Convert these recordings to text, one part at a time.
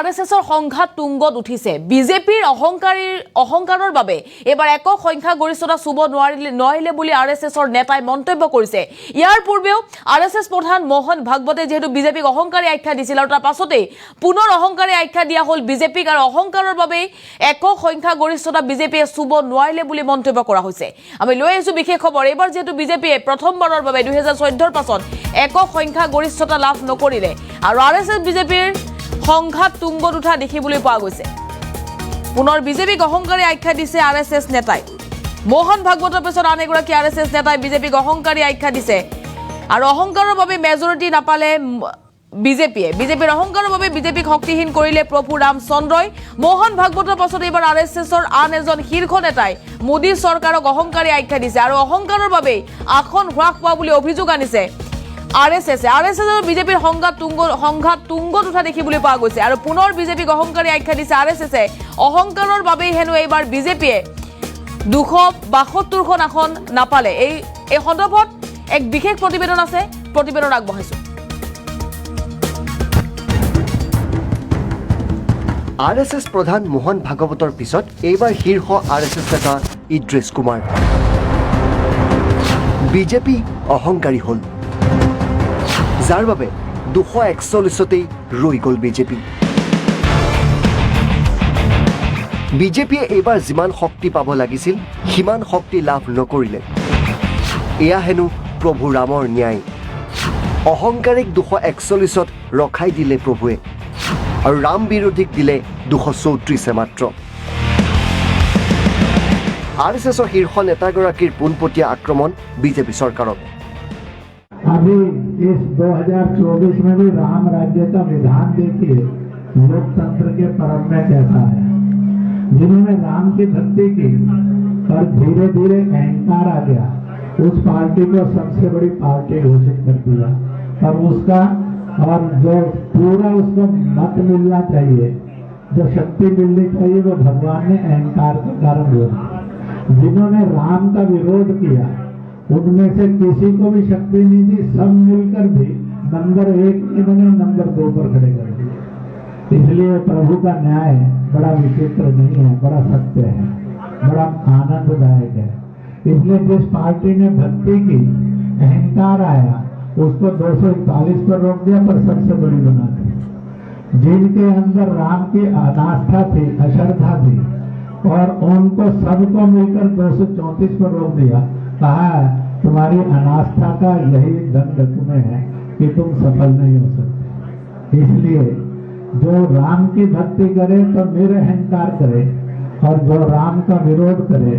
আৰএছএছৰ সংঘাত তুংগত উঠিছে। বিজেপিৰ অহংকাৰৰ বাবে এবাৰ একক সংখ্যা গৰিষ্ঠতা চুব নোৱাৰিলে বুলি আৰএছএছৰ নেতাই মন্তব্য কৰিছে। ইয়াৰ পূৰ্বেও আৰএছএছ প্ৰধান মোহন ভাগৱতে যেহেতু বিজেপিক অহংকাৰী আখ্যা দিছিল আৰু তাৰ পাছতেই পুনৰ অহংকাৰী আখ্যা দিয়া হ'ল বিজেপিক আৰু অহংকাৰৰ বাবে একক সংখ্যা গৰিষ্ঠতা বিজেপিয়ে চুব নোৱাৰিলে বুলি মন্তব্য কৰা হৈছে। আমি লৈ আহিছো বিশেষ খবৰ। এবাৰ যেহেতু বিজেপিয়ে প্ৰথমবাৰৰ বাবে 2014ৰ পাছত একক সংখ্যা গৰিষ্ঠতা লাভ নকৰিলে আৰু আৰএছএছ বিজেপিৰ সংঘাত তুংগত উঠা দেখিবলৈ পোৱা গৈছে। পুনৰ বিজেপিক অহংকাৰী আখ্যা দিছে আৰএছএছ নেতাই। মোহন ভাগৱতৰ পিছত আন এগৰাকী আৰএছএছ নেতাই বিজেপিক অহংকাৰী আখ্যা দিছে আৰু অহংকাৰৰ বাবে মেজৰিটি নাপালে বিজেপিৰ অহংকাৰৰ বাবে বিজেপিক শক্তিহীন কৰিলে প্ৰভু ৰামচন্দ্ৰই। মোহন ভাগৱতৰ পাছত এইবাৰ আৰএছএছৰ আন এজন শীৰ্ষ নেতাই মোদী চৰকাৰক অহংকাৰী আখ্যা দিছে আৰু অহংকাৰৰ বাবে আসন হ্ৰাস পোৱা বুলি অভিযোগ আনিছে আৰএছএছৰ বিজেপিৰ সংঘাত তুংগত উঠা দেখিবলৈ পোৱা গৈছে আৰু পুনৰ বিজেপিক অহংকাৰী আখ্যা দিছে আৰএছএছে। অহংকাৰৰ বাবেই হেনো এইবাৰ বিজেপিয়ে 272খন আসন নাপালে। এই সন্দৰ্ভত এক বিশেষ প্ৰতিবেদন আছে, প্ৰতিবেদন আগবঢ়াইছো। আৰএছএছ প্ৰধান মোহন ভাগৱতৰ পিছত এইবাৰ শীৰ্ষ আৰএছএছ নেতা ইদ্ৰিছ কুমাৰ। বিজেপি অহংকাৰী হ'ল, যাৰ বাবে 241তেই ৰৈ গ'ল বিজেপিয়ে এইবাৰ যিমান শক্তি পাব লাগিছিল সিমান শক্তি লাভ নকৰিলে। এয়া হেনো প্ৰভু ৰামৰ ন্যায়। অহংকাৰীক 241ত ৰখাই দিলে প্ৰভুৱে আৰু ৰাম বিৰোধীক দিলে 234 মাত্ৰ। আৰএছএছৰ শীৰ্ষ নেতাগৰাকীৰ পোনপটীয়া আক্ৰমণ বিজেপি চৰকাৰক। अभी इस 2024 में भी राम राज्य का विधान देखिए लोकतंत्र के परम में कैसा है। जिन्होंने राम की भक्ति की और धीरे धीरे अहंकार आ गया, उस पार्टी को सबसे बड़ी पार्टी घोषित कर दिया। अब उसका और जो पूरा उसको मत मिलना चाहिए, जो शक्ति मिलनी चाहिए, वो भगवान ने अहंकार के कारण बोला। जिन्होंने राम का विरोध किया उनमें से किसी को भी शक्ति नहीं दी, सब मिलकर भी नंबर 1 इन्होंने नंबर 2 पर खड़े कर दिए। इसलिए प्रभु का न्याय बड़ा विचित्र नहीं है, बड़ा सत्य है, बड़ा आनंददायक है। इसलिए जिस पार्टी ने भक्ति की, अहंकार आया, उसको 241 पर रोक दिया, पर सबसे बड़ी बना दी। जिनके अंदर राम की अनास्था थी, अश्रद्धा थी, और उनको सबको मिलकर 234 पर रोक दिया। कहा तुम्हारी अनास्था का यही दंड तुम्हें है कि तुम सफल नहीं हो सकते। इसलिए जो राम की भक्ति करे तो निरअहंकार करे, और जो राम का विरोध करे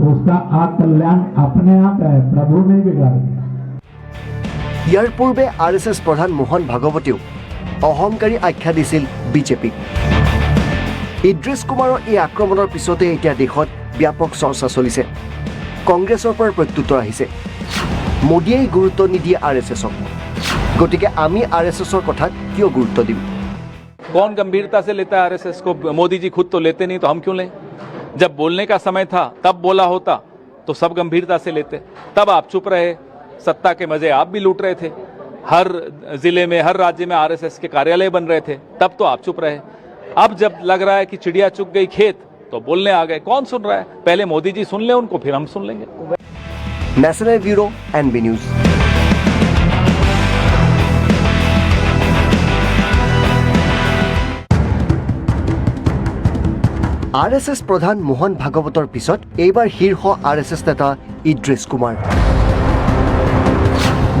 उसका अकल्याण अपने आप है, प्रभु ने बिगाड़ दिया। ইয়াৰ পূৰ্বে আৰএছএছ প্ৰধান মোহন ভাগৱতেও অহংকাৰী আখ্যা দিছিল বিজেপিক। ইদ্ৰিছ কুমাৰৰ এই আক্ৰমণৰ পিছতে এতিয়া দেশত ব্যাপক চৰ্চা চলিছে। কংগ্ৰেছৰ পৰা প্ৰত্যুত্তৰ আহিছে। মোদীয়ে গুৰুত্ব নিদিয়ে আৰএছএছক, গতিকে আমি আৰএছএছৰ কথাত কিয় গুৰুত্ব দিম? कौन गंभीरता से लेता है आरएसएस को? मोदी जी खुद तो लेते नहीं, तो हम क्यों लें? जब बोलने का समय था तब बोला होता तो सब गंभीरता से लेते। तब आप चुप रहे, सत्ता के मजे आप भी लूट रहे थे। हर जिले में, हर राज्य में आरएसएस के कार्यालय बन रहे थे, तब तो आप चुप रहे। अब जब लग रहा है कि चिड़िया चुग गई खेत, तो बोलने आ गए। कौन सुन रहा है? पहले मोदी जी सुन ले उनको, फिर हम सुन लेंगे। National bureau NB news. RSS প্ৰধান মোহন ভাগৱতৰ পিছত এইবাৰ শীৰ্ষ আৰএছএছ নেতা ইদ্ৰিছ কুমাৰ।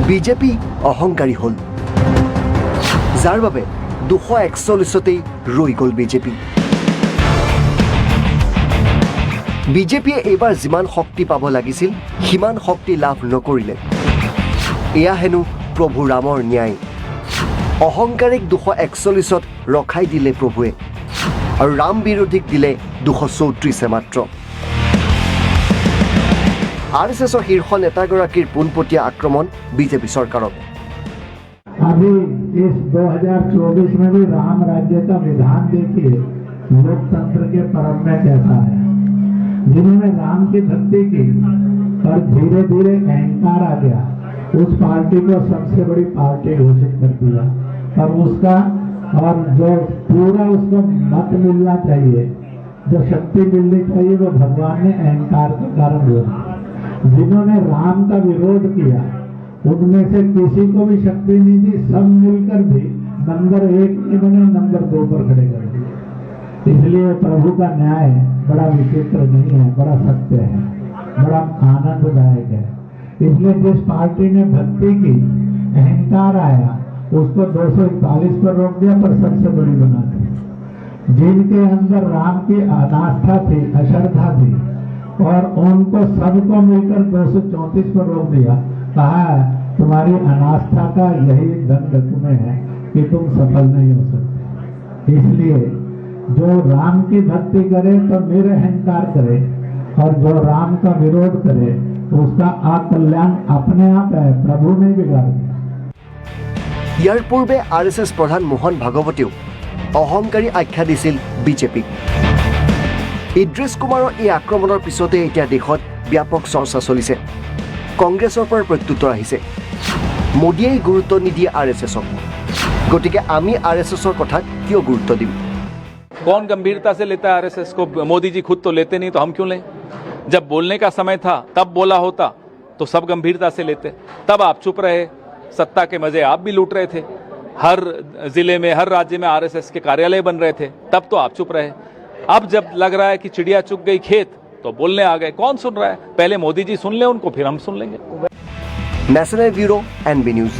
বিজেপি অহংকাৰী হ'ল, যাৰ বাবে 241তেই ৰৈ গ'ল বিজেপিয়ে এইবাৰ যিমান শক্তি পাব লাগিছিল সিমান শক্তি লাভ নকৰিলে। এয়া হেনো প্ৰভু ৰামৰ ন্যায়। অহংকাৰীক 241ত ৰখাই দিলে প্ৰভুৱে আৰু ৰাম বিৰোধীক দিলে 234 মাত্ৰ। আৰএছএছৰ শীৰ্ষ নেতাগৰাকীৰ পোনপটীয়া আক্ৰমণ বিজেপি চৰকাৰক। अभी इस 2024 में भी राम राज्य का विधान देखिए लोकतंत्र के परम में कैसा है। जिन्होंने राम की भक्ति की और धीरे धीरे अहंकार आ गया, उस पार्टी को सबसे बड़ी पार्टी घोषित कर दिया। अब उसका और जो पूरा उसको मत मिलना चाहिए, जो शक्ति मिलनी चाहिए, वो भगवान ने अहंकार के कारण हुआ। जिन्होंने राम का विरोध किया उनमें से किसी को भी शक्ति नहीं दी, सब मिलकर भी नंबर 1 इन्होंने नंबर 2 पर खड़े कर दिए। इसलिए प्रभु का न्याय बड़ा विचित्र नहीं है, बड़ा सत्य है, बड़ा आनंददायक है। इसलिए जिस पार्टी ने भक्ति की, अहंकार आया, उसको 241 पर रोक दिया, पर सबसे बड़ी बना दी। जिनके अंदर राम की अनास्था थी, अश्रद्धा थी, और उनको सबको मिलकर 234 पर रोक दिया। कहा तुम्हारी अनास्था का यही दंड तुम्हें है कि तुम सफल नहीं हो सकते। इसलिए जो राम की भक्ति करे तो निरअहंकार करे, और जो राम का विरोध करे तो उसका अकल्याण अपने आप है, प्रभु ने बिगाड़ दिया। ইয়াৰ পূৰ্বে RSS প্ৰধান মোহন ভাগৱতেও অহংকাৰী আখ্যা দিছিল বিজেপিক। ইদ্ৰিছ কুমাৰৰ এই আক্ৰমণৰ পিছতে এতিয়া দেশত ব্যাপক চৰ্চা চলিছে। কংগ্ৰেছৰ পৰা প্ৰত্যুত্তৰ আহিছে, মোদীয়ে গুৰুত্ব নিদিয়ে RSSক, গতিকে আমি RSSৰ কথাত কিয় গুৰুত্ব দিম? कौन गंभीरता से लेता है आरएसएस को? मोदी जी खुद तो लेते नहीं, तो हम क्यों लें? जब बोलने का समय था तब बोला होता तो सब गंभीरता से लेते, तब आप चुप रहे, सत्ता के मजे आप भी लूट रहे थे। हर जिले में, हर राज्य में आरएसएस के कार्यालय बन रहे थे, तब तो आप चुप रहे। अब जब लग रहा है कि चिड़िया चुग गई खेत, तो बोलने आ गए। कौन सुन रहा है? पहले मोदी जी सुन ले उनको, फिर हम सुन लेंगे। National bureau NB news.